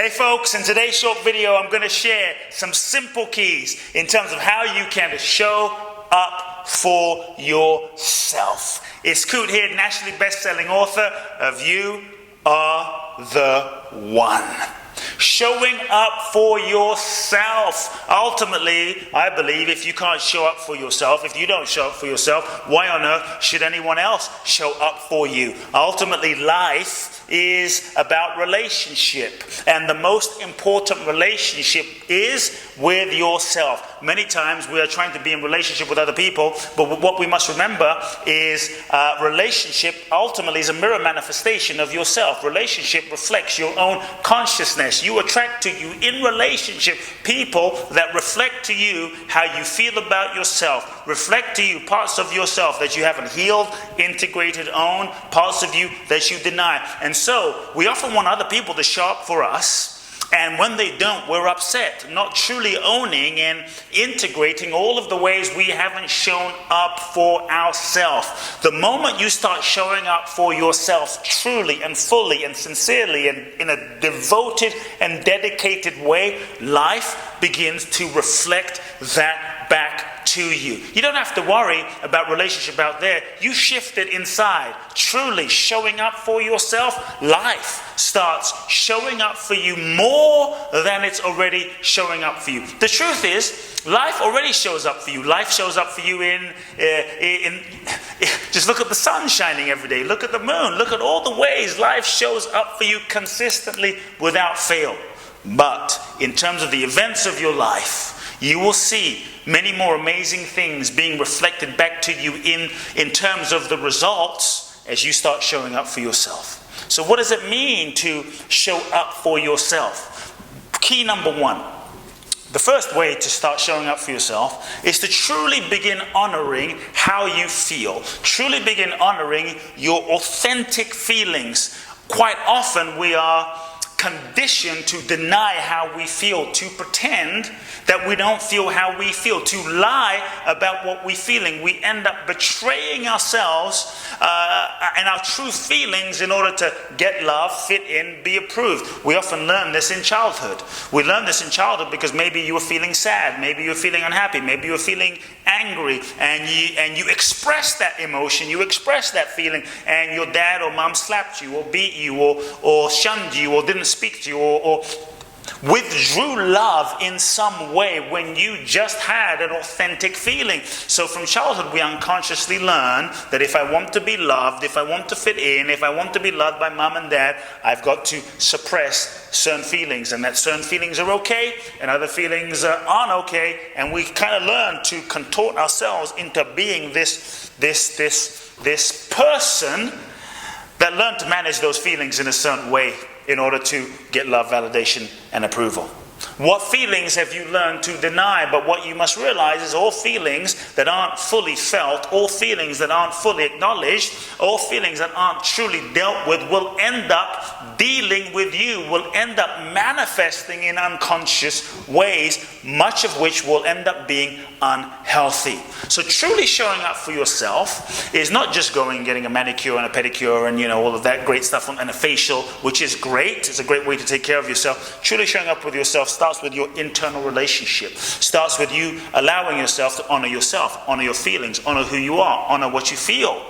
Hey folks, in today's short video, I'm going to share some simple keys in terms of how you can show up for yourself. It's Kute here, nationally best-selling author of You Are the One. Showing up for yourself. Ultimately, I believe if you can't show up for yourself, if you don't show up for yourself, why on earth should anyone else show up for you? Ultimately, life is about relationship. And the most important relationship is with yourself. Many times we are trying to be in relationship with other people, but what we must remember is relationship ultimately is a mirror manifestation of yourself. Relationship reflects your own consciousness. You attract to you in relationship people that reflect to you how you feel about yourself, reflect to you parts of yourself that you haven't healed, integrated, owned, parts of you that you deny. And so we often want other people to show up for us. And when they don't, we're upset, not truly owning and integrating all of the ways we haven't shown up for ourselves. The moment you start showing up for yourself truly and fully and sincerely and in a devoted and dedicated way, life begins to reflect that back to you. You don't have to worry about relationship out there. You shift it inside. Truly showing up for yourself, life starts showing up for you more than it's already showing up for you. The truth is, life already shows up for you. Life shows up for you in just look at the sun shining every day. Look at the moon. Look at all the ways life shows up for you consistently without fail. But in terms of the events of your life, you will see many more amazing things being reflected back to you in terms of the results as you start showing up for yourself. So what does it mean to show up for yourself? Key number one. The first way to start showing up for yourself is to truly begin honoring how you feel. Truly begin honoring your authentic feelings. Quite often we are conditioned to deny how we feel, to pretend that we don't feel how we feel, to lie about what we're feeling. We end up betraying ourselves and our true feelings in order to get love, fit in, be approved. We often learn this in childhood. We learn this in childhood because maybe you were feeling sad, maybe you were feeling unhappy, maybe you were feeling angry, and you express that emotion, you express that feeling, and your dad or mom slapped you or beat you or shunned you or didn't speak to you or withdrew love in some way when you just had an authentic feeling. So from childhood we unconsciously learn that if I want to be loved, if I want to fit in, if I want to be loved by mom and dad, I've got to suppress certain feelings, and that certain feelings are okay and other feelings aren't okay, and we kind of learn to contort ourselves into being this person that learned to manage those feelings in a certain way in order to get love, validation, and approval. What feelings have you learned to deny? But what you must realize is all feelings that aren't fully felt, all feelings that aren't fully acknowledged, all feelings that aren't truly dealt with will end up dealing with you, will end up manifesting in unconscious ways, much of which will end up being unhealthy. So truly showing up for yourself is not just going and getting a manicure and a pedicure and all of that great stuff and a facial, which is great. It's a great way to take care of yourself. Truly showing up with yourself starts with your internal relationship. Starts with you allowing yourself to honor yourself, honor your feelings, honor who you are, honor what you feel.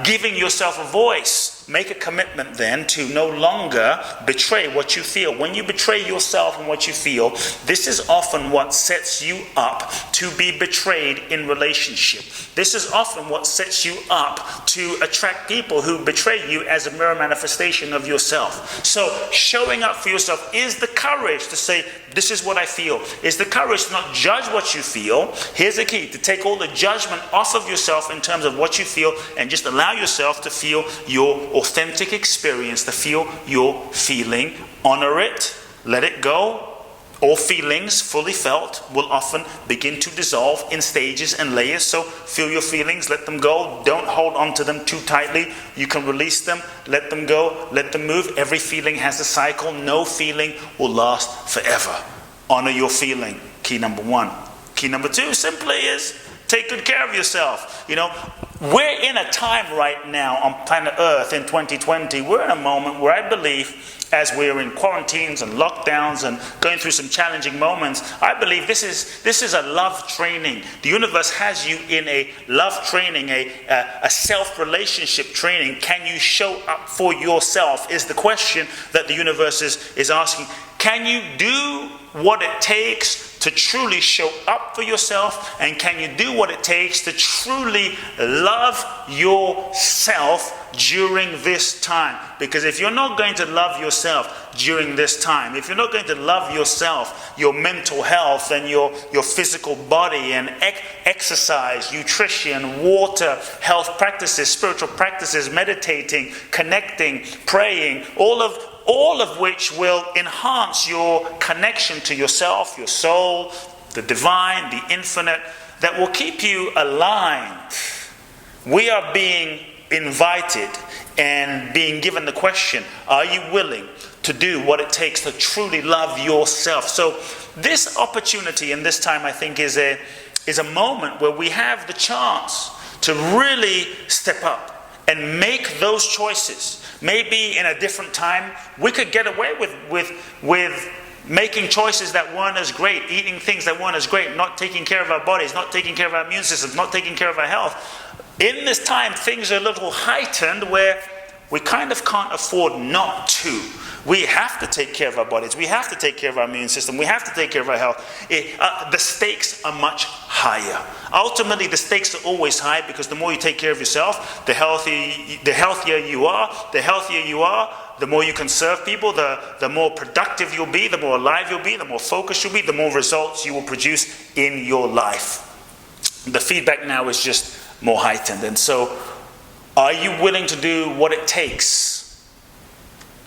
Giving yourself a voice. Make a commitment then to no longer betray what you feel. When you betray yourself and what you feel, this is often what sets you up to be betrayed in relationship. This is often what sets you up to attract people who betray you as a mirror manifestation of yourself. So showing up for yourself is the courage to say, this is what I feel. Is the courage to not judge what you feel. Here's the key, to take all the judgment off of yourself in terms of what you feel and just allow yourself to feel your authentic experience, to feel your feeling. Honor it, let it go. All feelings fully felt will often begin to dissolve in stages and layers. So feel your feelings, let them go. Don't hold on to them too tightly. You can release them, let them go, let them move. Every feeling has a cycle. No feeling will last forever. Honor your feeling. Key number one. Key number two simply is Take good care of yourself. We're in a time right now on planet Earth in 2020. We're in a moment where I believe, as we're in quarantines and lockdowns and going through some challenging moments, I believe this is a love training. The universe has you in a love training, a self-relationship training. Can you show up for yourself is the question that the universe is asking. Can you do what it takes to truly show up for yourself? And can you do what it takes to truly love yourself during this time? Because if you're not going to love yourself during this time, if you're not going to love yourself, your mental health and your physical body and exercise, nutrition, water, health practices, spiritual practices, meditating, connecting, praying, all of which will enhance your connection to yourself, your soul, the divine, the infinite, that will keep you aligned. We are being invited and being given the question, are you willing to do what it takes to truly love yourself? So this opportunity and this time, I think, is a moment where we have the chance to really step up and make those choices. Maybe in a different time, we could get away with making choices that weren't as great, eating things that weren't as great, not taking care of our bodies, not taking care of our immune systems, not taking care of our health. In this time, things are a little heightened where we kind of can't afford not to. We have to take care of our bodies. We have to take care of our immune system. We have to take care of our health. The stakes are much higher. Ultimately, the stakes are always high because the more you take care of yourself, the healthier you are. The healthier you are, the more you can serve people, the more productive you'll be, the more alive you'll be, the more focused you'll be, the more results you will produce in your life. The feedback now is just more heightened. And so, are you willing to do what it takes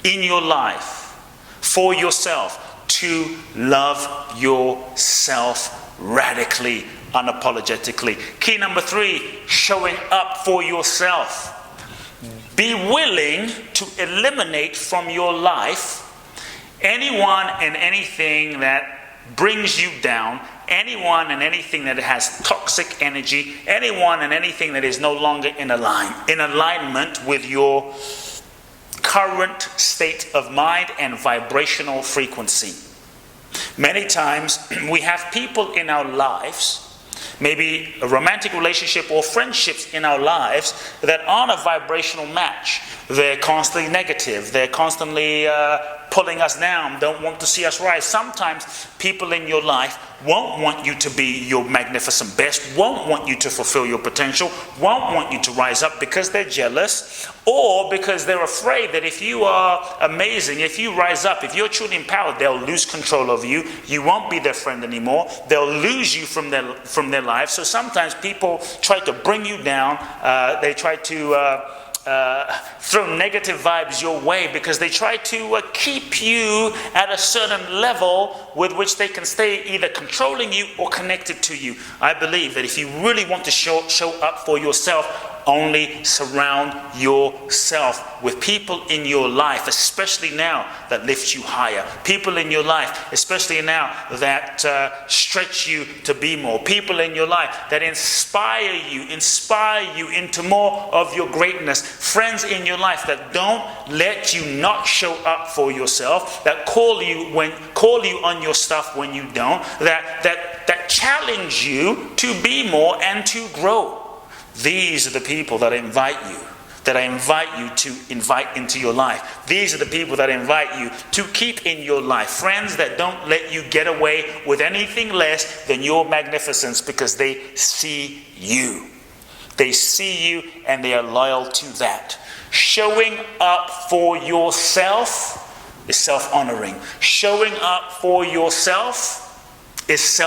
in your life for yourself to love yourself radically, unapologetically? Key number 3, showing up for yourself. Be willing to eliminate from your life anyone and anything that brings you down, anyone and anything that has toxic energy, anyone and anything that is no longer in alignment with your current state of mind and vibrational frequency. Many times we have people in our lives, maybe a romantic relationship or friendships in our lives, that aren't a vibrational match. They're constantly negative. They're constantly pulling us down, don't want to see us rise. Sometimes people in your life won't want you to be your magnificent best, won't want you to fulfill your potential, won't want you to rise up because they're jealous, or because they're afraid that if you are amazing, if you rise up, if you're truly empowered, they'll lose control over you. You won't be their friend anymore. They'll lose you from their lives. So sometimes people try to bring you down. They try to throw negative vibes your way because they try to keep you at a certain level with which they can stay either controlling you or connected to you. I believe that if you really want to show up for yourself, only surround yourself with people in your life, especially now, that lift you higher. People in your life, especially now, that stretch you to be more. People in your life that inspire you into more of your greatness. Friends in your life that don't let you not show up for yourself, that call you on your stuff when you don't, that challenge you to be more and to grow. These are the people that I invite you to invite into your life. These are the people that I invite you to keep in your life. Friends that don't let you get away with anything less than your magnificence because they see you. They see you and they are loyal to that. Showing up for yourself is self-honoring. Showing up for yourself is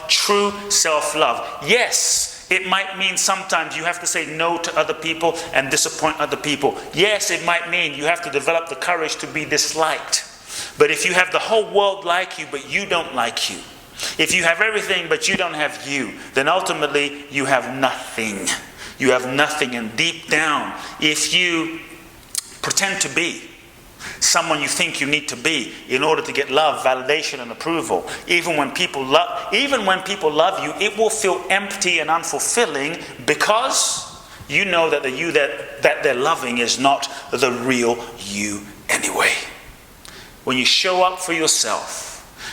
true self-love. Yes, it might mean sometimes you have to say no to other people and disappoint other people. Yes, it might mean you have to develop the courage to be disliked. But if you have the whole world like you, but you don't like you, if you have everything, but you don't have you, then ultimately you have nothing. You have nothing. And deep down, if you pretend to be someone you think you need to be in order to get love, validation, and approval. Even when people love you, it will feel empty and unfulfilling because you know that the you that they're loving is not the real you anyway. When you show up for yourself,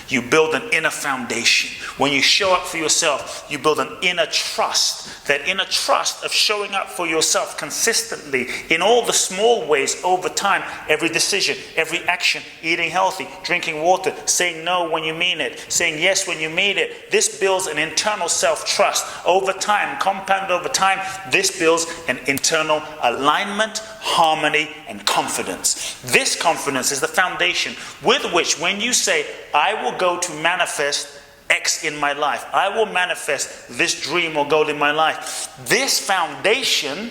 you build an inner foundation. When you show up for yourself, you build an inner trust. That inner trust of showing up for yourself consistently in all the small ways over time. Every decision, every action, eating healthy, drinking water, saying no when you mean it, saying yes when you mean it. This builds an internal self-trust. Over time, compound over time, this builds an internal alignment, harmony, and confidence. This confidence is the foundation with which when you say, I will go to manifest X in my life, I will manifest this dream or goal in my life. This foundation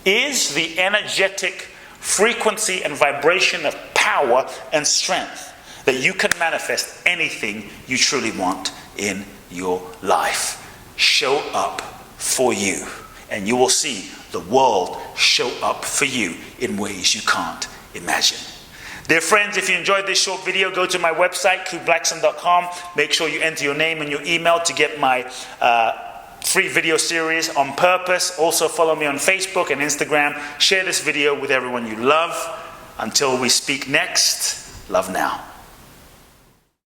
is the energetic frequency and vibration of power and strength that you can manifest anything you truly want in your life. Show up for you, and you will see the world show up for you in ways you can't imagine. Dear friends, if you enjoyed this short video, go to my website, Blackson.com. Make sure you enter your name and your email to get my free video series on purpose. Also follow me on Facebook and Instagram. Share this video with everyone you love. Until we speak next, love now.